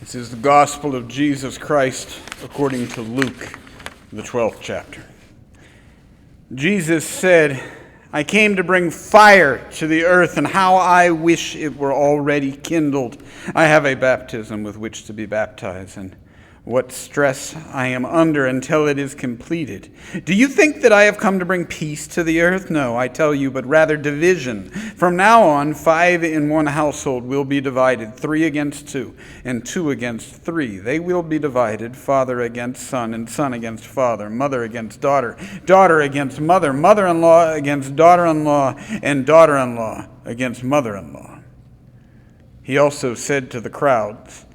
This is the gospel of Jesus Christ according to Luke, the 12th chapter. Jesus said, "I came to bring fire to the earth, and how I wish it were already kindled. I have a baptism with which to be baptized, and what stress I am under until it is completed. Do you think that I have come to bring peace to the earth? No, I tell you, but rather division. From now on, 5 in one household will be divided, 3 against 2, and 2 against 3. They will be divided, father against son, and son against father, mother against daughter, daughter against mother, mother-in-law against daughter-in-law, and daughter-in-law against mother-in-law." He also said to the crowds,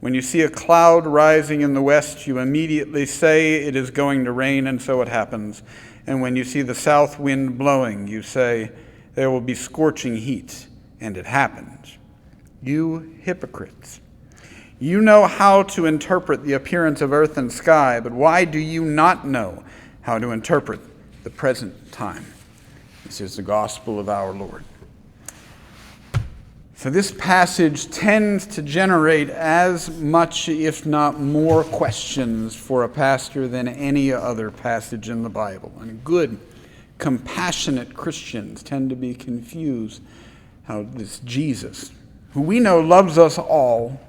"When you see a cloud rising in the west, you immediately say it is going to rain, and so it happens. And when you see the south wind blowing, you say there will be scorching heat, and it happens. You hypocrites! You know how to interpret the appearance of earth and sky, but why do you not know how to interpret the present time?" This is the gospel of our Lord. So this passage tends to generate as much, if not more, questions for a pastor than any other passage in the Bible. And good, compassionate Christians tend to be confused how this Jesus, who we know loves us all,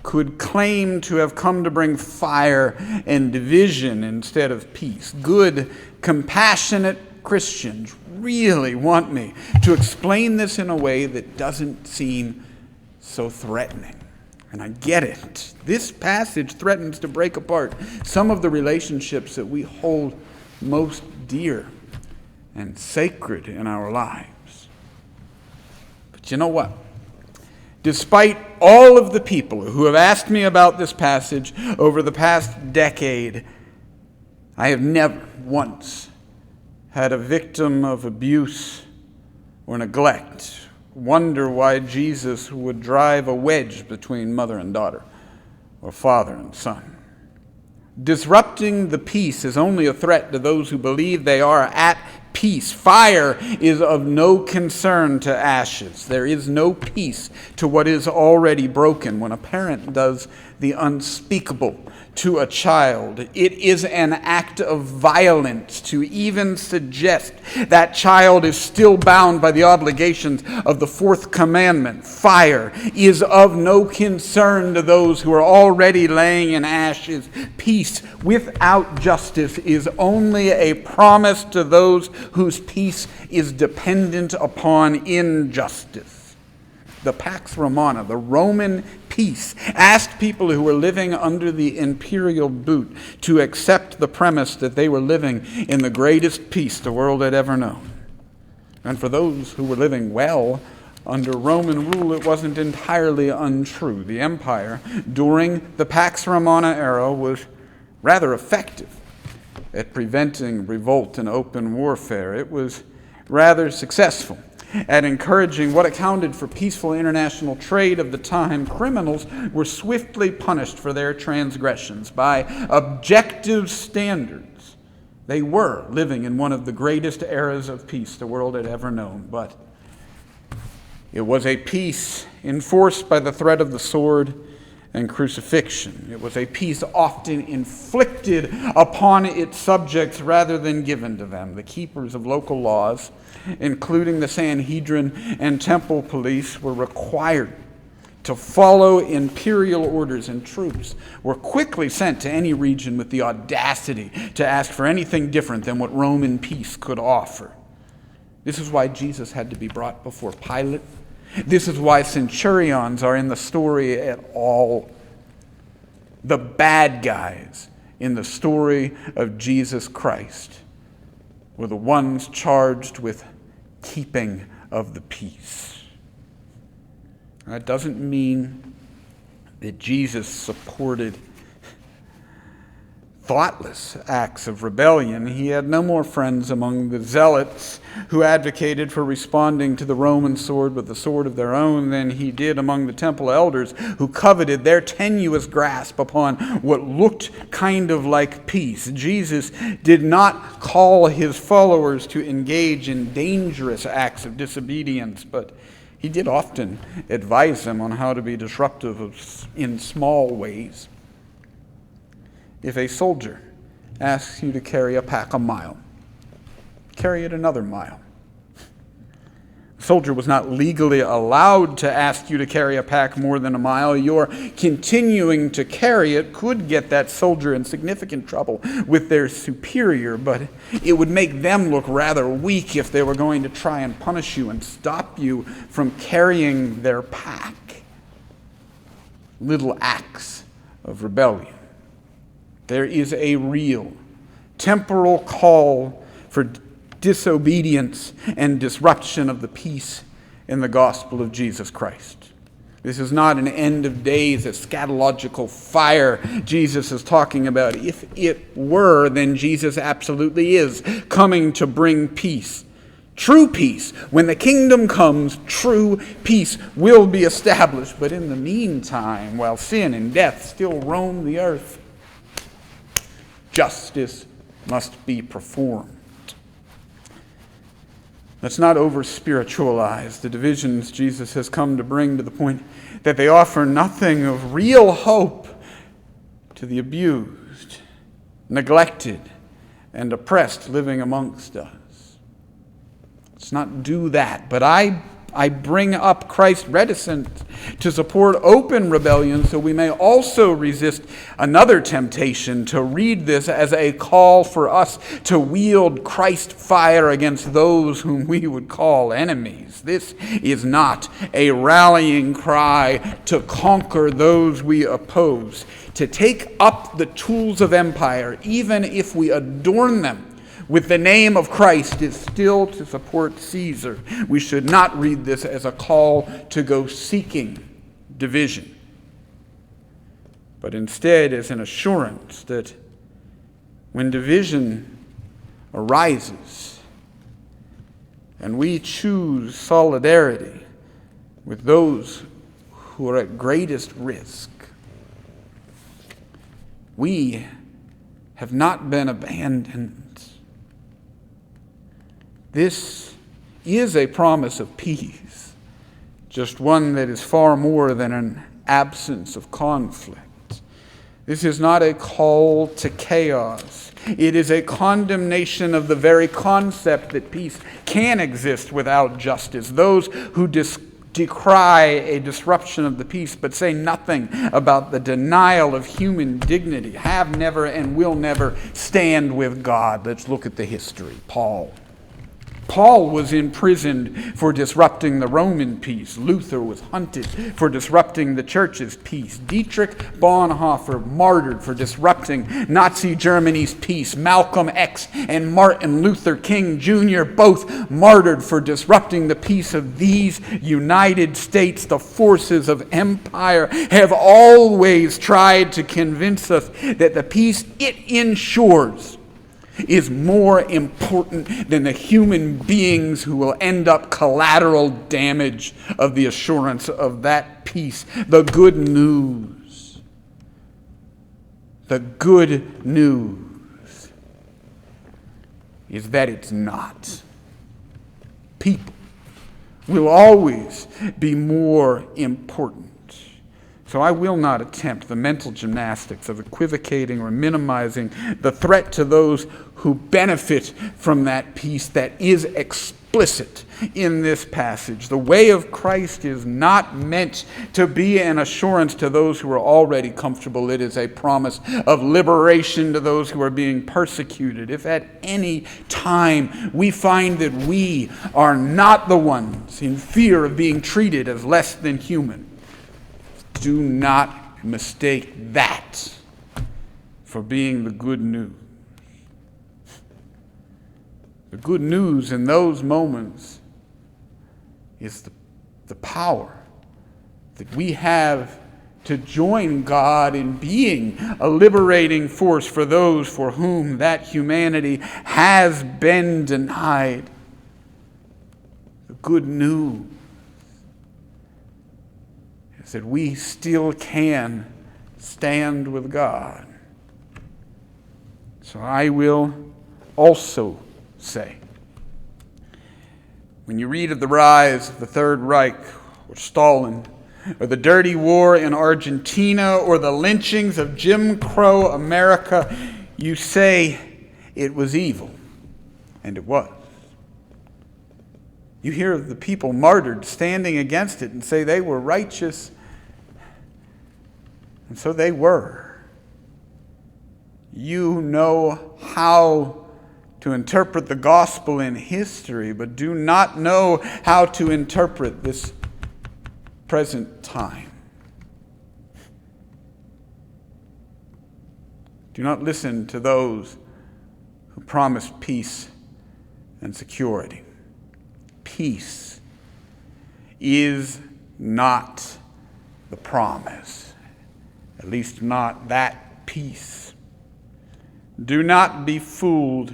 could claim to have come to bring fire and division instead of peace. Good, compassionate Christians really want me to explain this in a way that doesn't seem so threatening. And I get it. This passage threatens to break apart some of the relationships that we hold most dear and sacred in our lives. But you know what? Despite all of the people who have asked me about this passage over the past decade, I have never once had a victim of abuse or neglect wonder why Jesus would drive a wedge between mother and daughter or father and son. Disrupting the peace is only a threat to those who believe they are at peace. Fire is of no concern to ashes. There is no peace to what is already broken. When a parent does the unspeakable to a child, it is an act of violence to even suggest that child is still bound by the obligations of the 4th commandment. Fire is of no concern to those who are already laying in ashes. Peace without justice is only a promise to those whose peace is dependent upon injustice. The Pax Romana, the Roman peace, asked people who were living under the imperial boot to accept the premise that they were living in the greatest peace the world had ever known. And for those who were living well under Roman rule, it wasn't entirely untrue. The empire during the Pax Romana era was rather effective at preventing revolt and open warfare. It was rather successful at encouraging what accounted for peaceful international trade of the time. Criminals were swiftly punished for their transgressions. By objective standards, they were living in one of the greatest eras of peace the world had ever known. But it was a peace enforced by the threat of the sword and crucifixion. It was a peace often inflicted upon its subjects rather than given to them. The keepers of local laws, including the Sanhedrin and temple police, were required to follow imperial orders, and troops were quickly sent to any region with the audacity to ask for anything different than what Roman peace could offer. This is why Jesus had to be brought before Pilate. This is why centurions are in the story at all. The bad guys in the story of Jesus Christ were the ones charged with keeping of the peace. That doesn't mean that Jesus supported thoughtless acts of rebellion. He had no more friends among the zealots who advocated for responding to the Roman sword with the sword of their own than he did among the temple elders who coveted their tenuous grasp upon what looked kind of like peace. Jesus did not call his followers to engage in dangerous acts of disobedience, but He did often advise them on how to be disruptive in small ways. If a soldier asks you to carry a pack a mile, carry it another mile. A soldier was not legally allowed to ask you to carry a pack more than a mile. Your continuing to carry it could get that soldier in significant trouble with their superior, but it would make them look rather weak if they were going to try and punish you and stop you from carrying their pack. Little acts of rebellion. There is a real temporal call for disobedience and disruption of the peace in the gospel of Jesus Christ. This is not an end of days eschatological fire Jesus is talking about. If it were, then Jesus absolutely is coming to bring peace. True peace. When the kingdom comes, true peace will be established. But in the meantime, while sin and death still roam the earth, justice must be performed. Let's not over-spiritualize the divisions Jesus has come to bring to the point that they offer nothing of real hope to the abused, neglected, and oppressed living amongst us. Let's not do that. But I bring up Christ's reticence to support open rebellion so we may also resist another temptation to read this as a call for us to wield Christ's fire against those whom we would call enemies. This is not a rallying cry to conquer those we oppose, to take up the tools of empire, even if we adorn them with the name of Christ, is still to support Caesar. We should not read this as a call to go seeking division, but instead as an assurance that when division arises and we choose solidarity with those who are at greatest risk, we have not been abandoned. This is a promise of peace, just one that is far more than an absence of conflict. This is not a call to chaos. It is a condemnation of the very concept that peace can exist without justice. Those who decry a disruption of the peace but say nothing about the denial of human dignity have never and will never stand with God. Let's look at the history. Paul was imprisoned for disrupting the Roman peace. Luther was hunted for disrupting the church's peace. Dietrich Bonhoeffer martyred for disrupting Nazi Germany's peace. Malcolm X and Martin Luther King Jr. both martyred for disrupting the peace of these United States. The forces of empire have always tried to convince us that the peace it ensures is more important than the human beings who will end up collateral damage of the assurance of that peace. The good news is that it's not. People will always be more important. So I will not attempt the mental gymnastics of equivocating or minimizing the threat to those who benefit from that peace that is explicit in this passage. The way of Christ is not meant to be an assurance to those who are already comfortable. It is a promise of liberation to those who are being persecuted. If at any time we find that we are not the ones in fear of being treated as less than human, do not mistake that for being the good news. The good news in those moments is the power that we have to join God in being a liberating force for those for whom that humanity has been denied. The good news is that we still can stand with God. So I will also say, When you read of the rise of the Third Reich or Stalin, or the dirty war in Argentina, or the lynchings of Jim Crow America, you say it was evil, and it was. You hear of the people martyred standing against it and say they were righteous, and so they were. You know how to interpret the gospel in history, but do not know how to interpret this present time. Do not listen to those who promise peace and security. Peace is not the promise, at least not that peace. Do not be fooled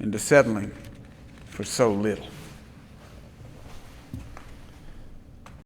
into settling for so little.